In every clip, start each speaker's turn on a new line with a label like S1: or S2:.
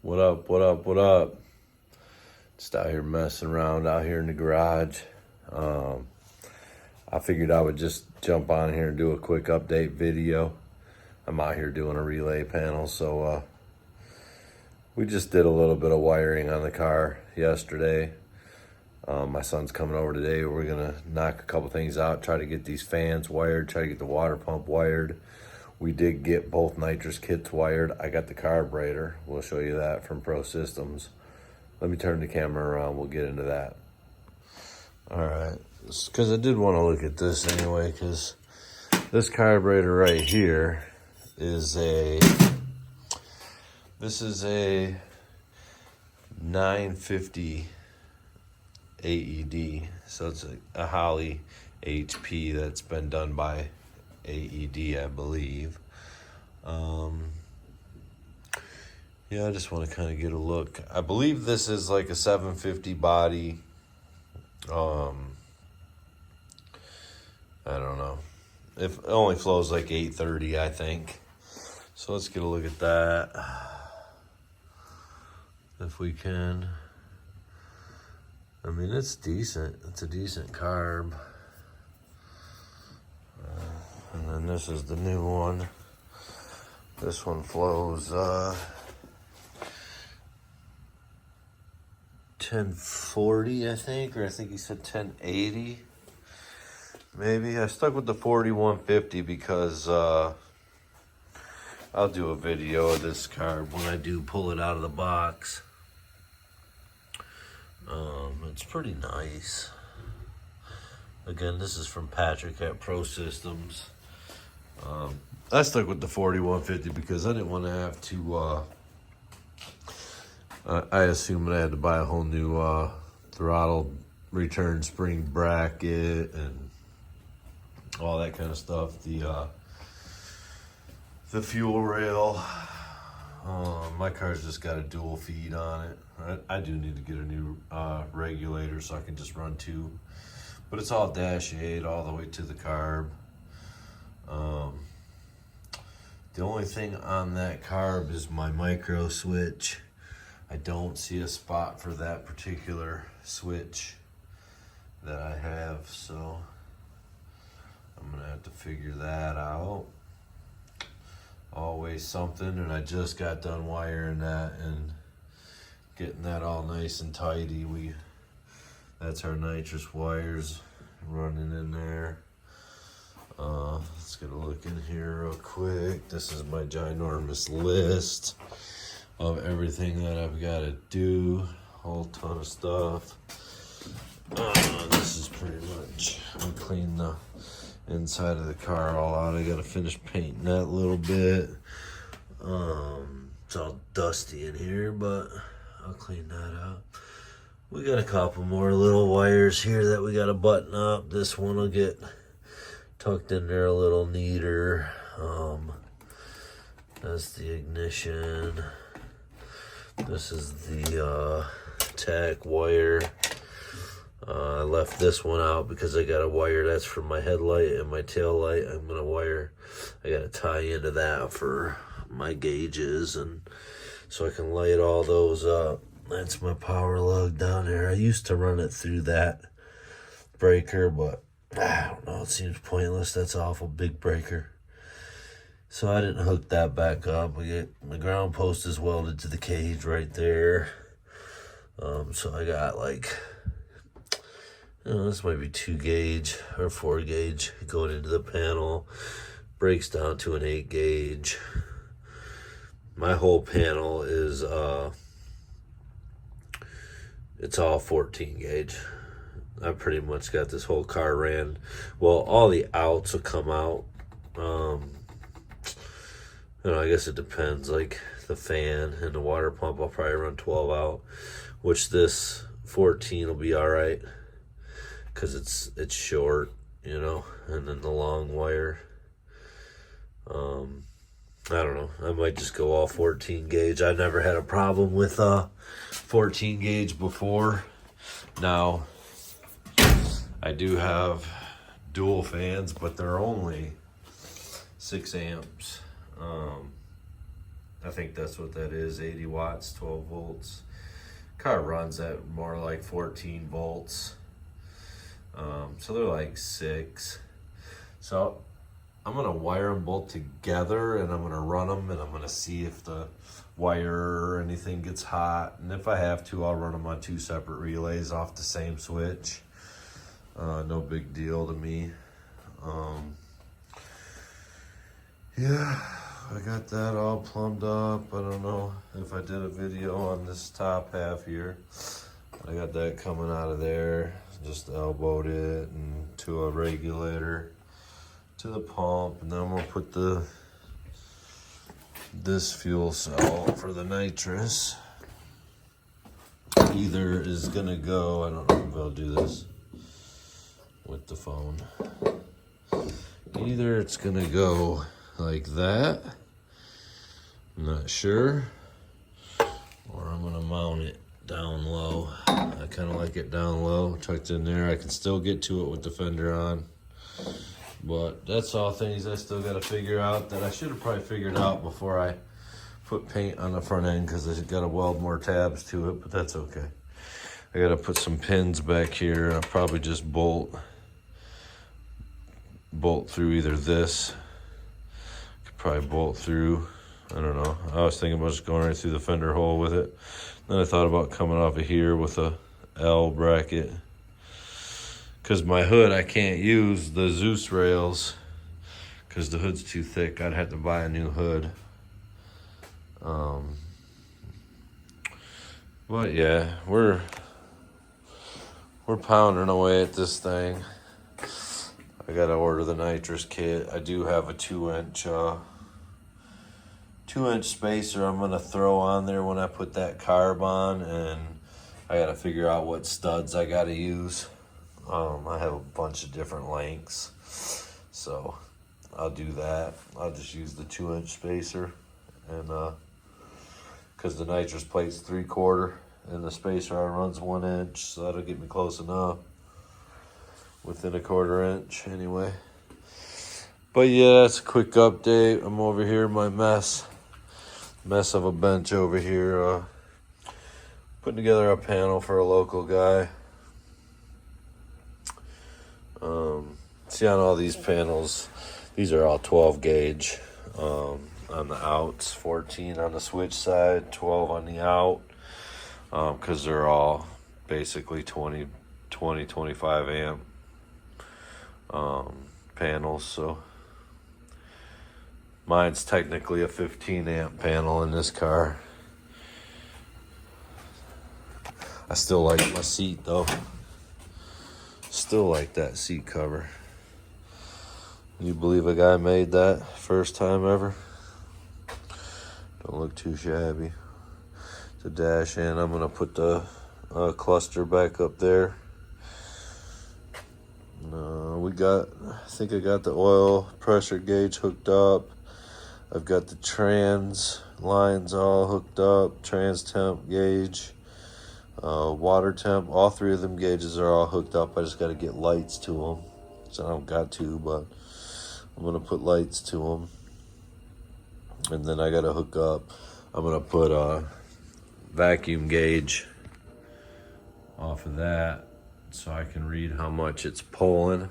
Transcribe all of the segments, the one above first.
S1: What up, what up, what up? Just out here messing around out here in the garage. I figured I would just jump on here and do a quick update video. I'm out here doing a relay panel, so we just did a little bit of wiring on the car yesterday. My son's coming over today. We're gonna knock a couple things out, try to get these fans wired, try to get the water pump wired. We did get both nitrous kits wired. I got the carburetor. We'll show you that from Pro Systems. Let me turn the camera around. We'll get into that. All right, because I did want to look at this anyway, because this carburetor right here is this is a 950 AED. So it's a Holley HP that's been done by AED, I believe. Yeah, I just want to kind of get a look. I believe this is like a 750 body. I don't know. It only flows like 830, I think. So let's get a look at that. If we can. I mean, it's decent. It's a decent carb. And then this is the new one. This one flows 1040, I think, or I think he said 1080. Maybe. I stuck with the 4150 because I'll do a video of this carb when I do pull it out of the box. It's pretty nice. Again, this is from Patrick at Pro Systems. I stuck with the 4150 because I didn't want to have to, I assumed I had to buy a whole new throttle return spring bracket and all that kind of stuff. The fuel rail. My car's just got a dual feed on it. I do need to get a new regulator so I can just run two. But it's all dash 8 all the way to the carb. The only thing on that carb is my micro switch. I don't see a spot for that particular switch that I have, so I'm gonna have to figure that out. Always something, and I just got done wiring that and getting that all nice and tidy. That's our nitrous wires running in there. Let's get a look in here real quick. This is my ginormous list of everything that I've got to do. Whole ton of stuff. This is pretty much, I'm cleaning the inside of the car all out. I got to finish painting that a little bit. It's all dusty in here, but I'll clean that up. We got a couple more little wires here that we got to button up. This one will get tucked in there a little neater. That's the ignition. This is the tach wire. I left this one out because I got a wire that's for my headlight and my tail light. I got to tie into that for my gauges, and so I can light all those up. That's my power lug down there. I used to run it through that breaker, but I don't know, it seems pointless. That's an awful big breaker. So I didn't hook that back up. The ground post is welded to the cage right there. So I got like, this might be 2 gauge or 4 gauge going into the panel. Breaks down to an 8 gauge. My whole panel is, it's all 14 gauge. I pretty much got this whole car ran. Well, all the outs will come out. I guess it depends. Like the fan and the water pump, I'll probably run 12 out, which this 14 will be all right because it's short, and then the long wire. I don't know. I might just go all 14 gauge. I've never had a problem with 14 gauge before. Now, I do have dual fans, but they're only 6 amps. I think that's what that is, 80 watts, 12 volts. Car runs at more like 14 volts. So they're like 6. So I'm gonna wire them both together and I'm gonna run them and I'm gonna see if the wire or anything gets hot. And if I have to, I'll run them on 2 separate relays off the same switch. No big deal to me. Yeah, I got that all plumbed up. I don't know if I did a video on this top half here. I got that coming out of there. Just elbowed it and to a regulator, to the pump, and then I'm gonna put this fuel cell for the nitrous. Either is gonna go, I don't know if I'll do this with the phone. Either it's gonna go like that, I'm not sure, or I'm gonna mount it down low. I kind of like it down low, tucked in there. I can still get to it with the fender on, but that's all things I still got to figure out that I should have probably figured out before I put paint on the front end, because I got to weld more tabs to it, but that's okay. I got to put some pins back here. I'll probably just bolt through either this. Could probably bolt through, I don't know. I was thinking about just going right through the fender hole with it. Then I thought about coming off of here with a L bracket, because my hood, I can't use the Zeus rails because the hood's too thick. I'd have to buy a new hood. But yeah, we're pounding away at this thing. I gotta order the nitrous kit. I do have a 2-inch spacer I'm gonna throw on there when I put that carb on, and I gotta figure out what studs I gotta use. I have a bunch of different lengths, so I'll do that. I'll just use the 2-inch spacer, and because the nitrous plate's 3/4 and the spacer runs 1 inch, so that'll get me close enough, within a 1/4 inch anyway. But yeah, that's a quick update. I'm over here in my mess of a bench over here, putting together a panel for a local guy. See, on all these panels, these are all 12 gauge on the outs, 14 on the switch side, 12 on the out, because they're all basically 25 amp panels. So mine's technically a 15 amp panel in this car. I still like my seat though. Still like that seat cover. You believe a guy made that first time ever? Don't look too shabby. The dash in, I'm gonna put the cluster back up there. I think I got the oil pressure gauge hooked up. I've got the trans lines all hooked up, trans temp gauge, water temp. All 3 of them gauges are all hooked up. I just got to get lights to them. So I don't got to, but I'm going to put lights to them. And then I got to hook up. I'm going to put a vacuum gauge off of that so I can read how much it's pulling.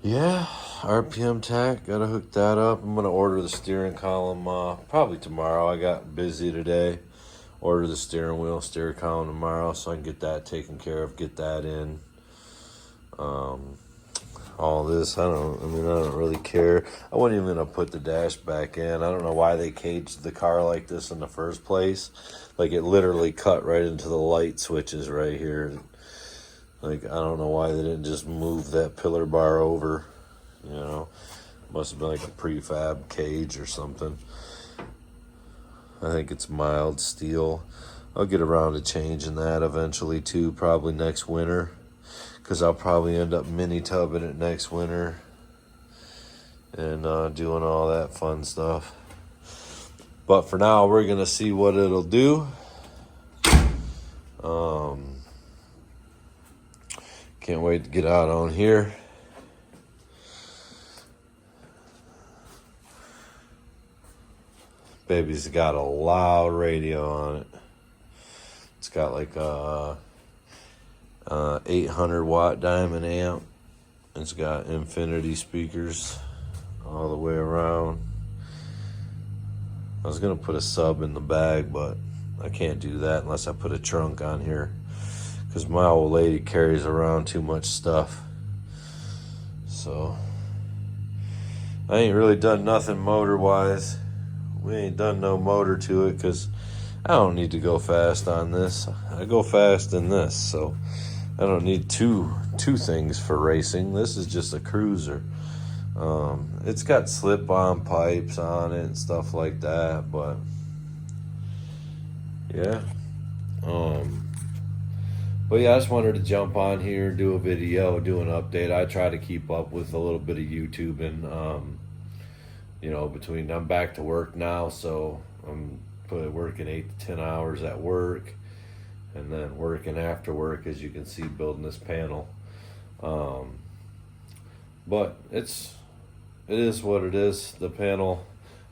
S1: Yeah, RPM tack, gotta hook that up. I'm gonna order the steering column probably tomorrow. I got busy today. Order the steering wheel, steering column tomorrow, so I can get that taken care of, get that in. All this, I don't really care. I wasn't even gonna put the dash back in. I don't know why they caged the car like this in the first place. Like, it literally cut right into the light switches right here. Like, I don't know why they didn't just move that pillar bar over, you know. Must have been like a prefab cage or something. I think it's mild steel. I'll get around to changing that eventually too, probably next winter, because I'll probably end up mini tubbing it next winter and doing all that fun stuff. But for now, we're gonna see what it'll do. Can't wait to get out on here. Baby's got a loud radio on it. It's got like a 800 watt diamond amp. It's got infinity speakers all the way around. I was gonna put a sub in the bag, but I can't do that unless I put a trunk on here, because my old lady carries around too much stuff. So I ain't really done nothing motor wise. We ain't done no motor to it because I don't need to go fast on this. I go fast in this, so I don't need two things for racing. This is just a cruiser. It's got slip-on pipes on it and stuff like that, but yeah. But yeah, I just wanted to jump on here, do a video, do an update. I try to keep up with a little bit of YouTube, and you know, I'm back to work now, so I'm working 8 to 10 hours at work, and then working after work, as you can see, building this panel. But it is what it is. The panel,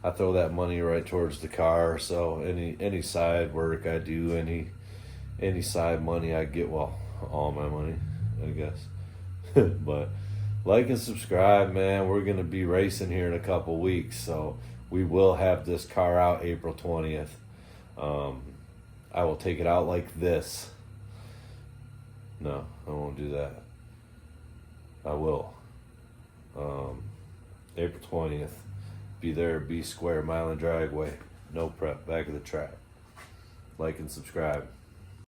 S1: I throw that money right towards the car. So any side work I do, any side money I get, well, all my money, I guess. But like and subscribe, man. We're gonna be racing here in a couple weeks, so we will have this car out April 20th. I will take it out like this. No, I won't do that. I will. April 20th. Be there, B Square, Mile and Dragway. No prep, back of the track. Like and subscribe.